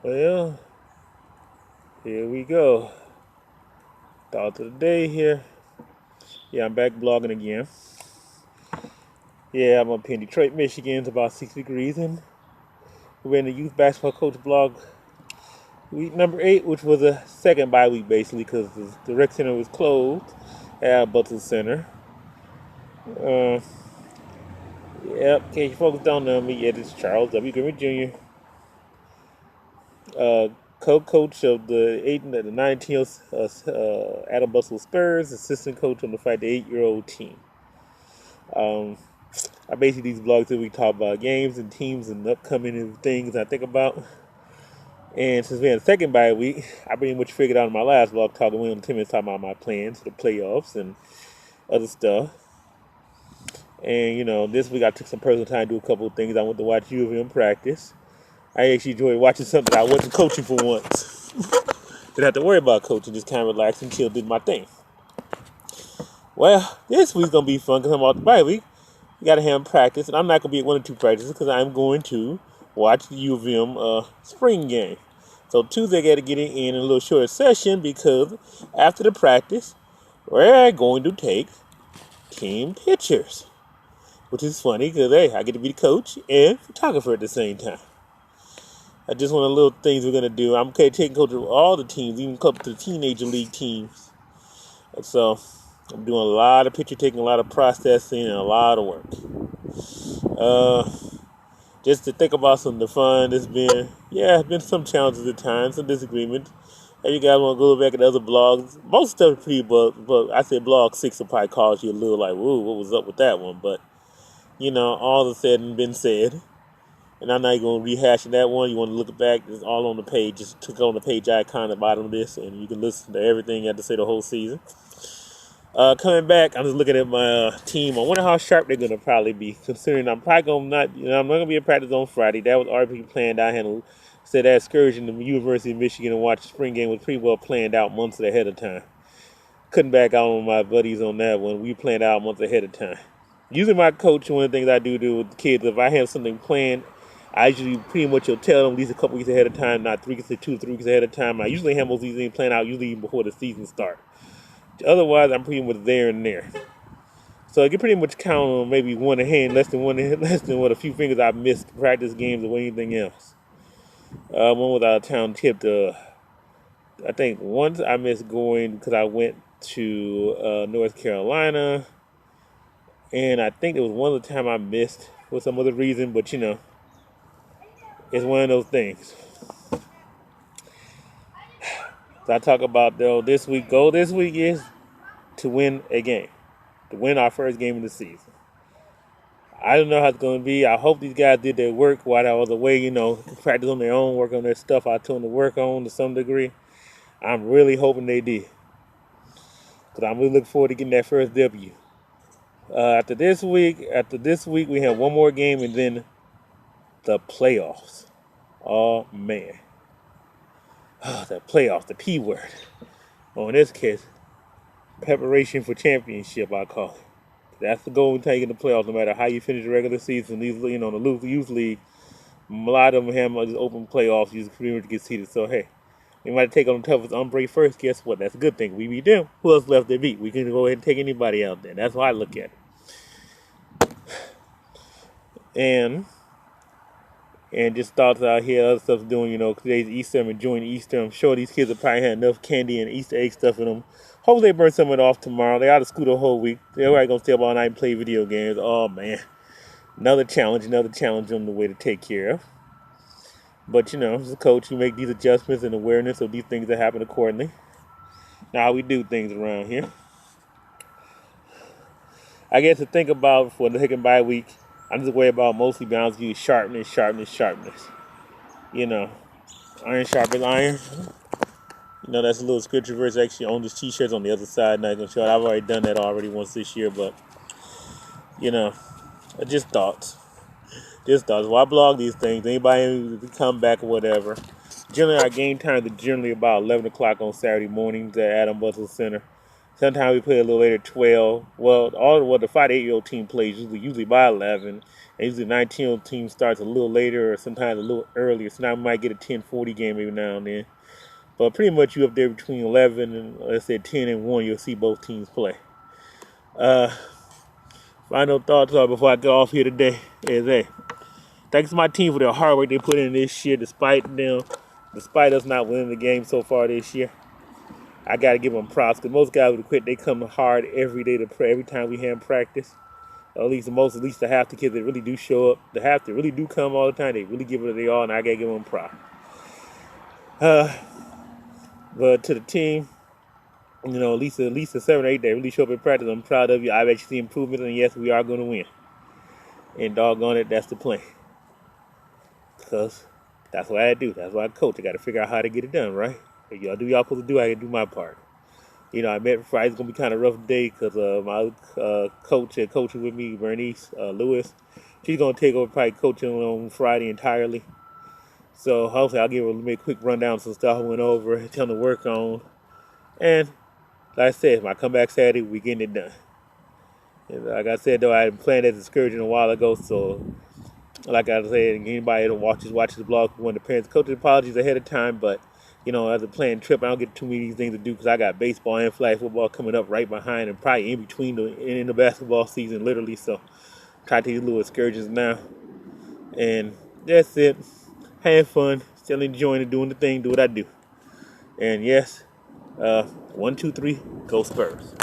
Well, here we go. Thought of the day here. Yeah, I'm back blogging again. Yeah, I'm up here in Detroit, Michigan. It's about 60 degrees, and we're in the youth basketball coach blog week number 8, which was a second bye week basically because the rec center was closed at Butzel Center. Uh, yep, in case you folks don't know me, yeah, this is Charles W. Grimmer Jr., co-coach of the 8 and the 19 Adam Butzel Spurs, assistant coach on the 5 to 8-year-old team. I basically these blogs that we talk about games and teams and upcoming things I think about. And since we had a second bye week, I pretty much figured out in my last blog talking with 10 minutes talking about my plans for the playoffs and other stuff. And this week I took some personal time to do a couple of things. I went to watch U of M practice. I actually enjoyed watching something I wasn't coaching for once. Didn't have to worry about coaching, just kind of relax and chill, did my thing. Well, this week's gonna be fun because I'm off the bye week. You gotta have practice, and I'm not gonna be at 1 or 2 practices because I'm going to watch the U of M spring game. So Tuesday I got to get it in a little shorter session because after the practice, we're going to take team pictures, which is funny because hey, I get to be the coach and photographer at the same time. I just one of the little things we're gonna do. I'm taking control of all the teams, even up to the teenager league teams. And so I'm doing a lot of picture taking, a lot of processing, and a lot of work. Just to think about some of the fun. It's been some challenges at times, some disagreements. If you guys want to go back at other blogs, most stuff is pretty, but I say blog 6 will probably cause you a little like, whoa, what was up with that one? But all is said and been said. And I'm not even going to rehash that one. You want to look back, it's all on the page. Just click on the page icon at the bottom of this, and you can listen to everything you have to say the whole season. Coming back, I'm just looking at my team. I wonder how sharp they're going to probably be, considering I'm probably going to I'm not going to be in practice on Friday. That was already planned out. I had said that excursion to the University of Michigan and watch the spring game was pretty well planned out months ahead of time. Couldn't back out on my buddies on that one. We planned out months ahead of time. Usually my coach, one of the things I do with the kids, if I have something planned, I usually pretty much will tell them at least a couple weeks ahead of time, not 2 or 3 weeks ahead of time. I usually have most of these things planned out usually even before the season starts. Otherwise, I'm pretty much there and there. So I can pretty much count on maybe one hand, less than what a few fingers I've missed practice games or anything else. One was out of town tipped. I think once I missed going because I went to North Carolina, and I think it was one of the time I missed for some other reason. But it's one of those things. So I talk about though this week. Goal this week is to win a game, to win our first game of the season. I don't know how it's going to be. I hope these guys did their work while I was away. Practice on their own, work on their stuff I told them to work on to some degree. I'm really hoping they did, because I'm really looking forward to getting that first W. After this week, we have one more game and then the playoffs. Oh man. The playoffs, the P word. In this case, preparation for championship, I call it. That's the goal until you get in the playoffs, no matter how you finish the regular season. These, the youth league, a lot of them have just open playoffs. You just pretty much get seeded. So, hey, we might take on the toughest Umbre first. Guess what? That's a good thing. We beat them. Who else left to beat? We can go ahead and take anybody out there. That's how I look at it. And just thoughts out here, other stuff's doing, today's Easter. I'm enjoying Easter. I'm sure these kids will probably have enough candy and Easter egg stuff in them. Hopefully they burn some of it off tomorrow. They out of school the whole week. They're probably going to stay up all night and play video games. Oh, man. Another challenge on the way to take care of. But, as a coach, you make these adjustments and awareness of these things that happen accordingly. Now, how we do things around here. I guess to think about for the second bye week, I'm just worried about mostly balance you sharpness. Iron sharpens iron. That's a little scripture verse actually on this t-shirts on the other side. Not gonna show it. I've already done that already once this year, but just thoughts. Why blog these things? Anybody come back or whatever. Generally, our game times are generally about 11 o'clock on Saturday mornings at Adam Butzel Center. Sometimes we play a little later, 12. Well, the 5 to 8-year-old team plays usually by 11. And usually the 19-year-old team starts a little later or sometimes a little earlier. So now we might get a 10:40 game every now and then. But pretty much you up there between 11 and, let's say, 10 and 1, you'll see both teams play. Final thoughts before I get off here today is, hey, thanks to my team for their hard work they put in this year, despite us not winning the game so far this year. I got to give them props because most guys would quit. They come hard every day to pray. Every time we have practice, at least the half the kids that really do show up, the half that really do come all the time. They really give it their all, and I got to give them props. But to the team, at least a 7 or 8 that really show up in practice, I'm proud of you. I've actually seen improvements, and yes, we are going to win. And doggone it, that's the plan. Because that's what I do. That's what I coach. I got to figure out how to get it done, right? If y'all do y'all supposed to do, I can do my part. I admit Friday's going to be kind of a rough day because my coach and coaching with me, Bernice Lewis, she's going to take over probably coaching on Friday entirely. So hopefully I'll give her a quick rundown of some stuff I went over, tell them to work on. And like I said, when I come back Saturday, we're getting it done. And like I said, though, I had planned that excursion a while ago, so like I said, anybody that watches the blog who want the parents coaching apologies ahead of time, but as a planned trip, I don't get too many of these things to do because I got baseball and flag football coming up right behind and probably in between in the basketball season, literally. So try to take these little excursions now. And that's it. Having fun, still enjoying it, doing the thing, do what I do. And yes, 1, 2, 3, go Spurs.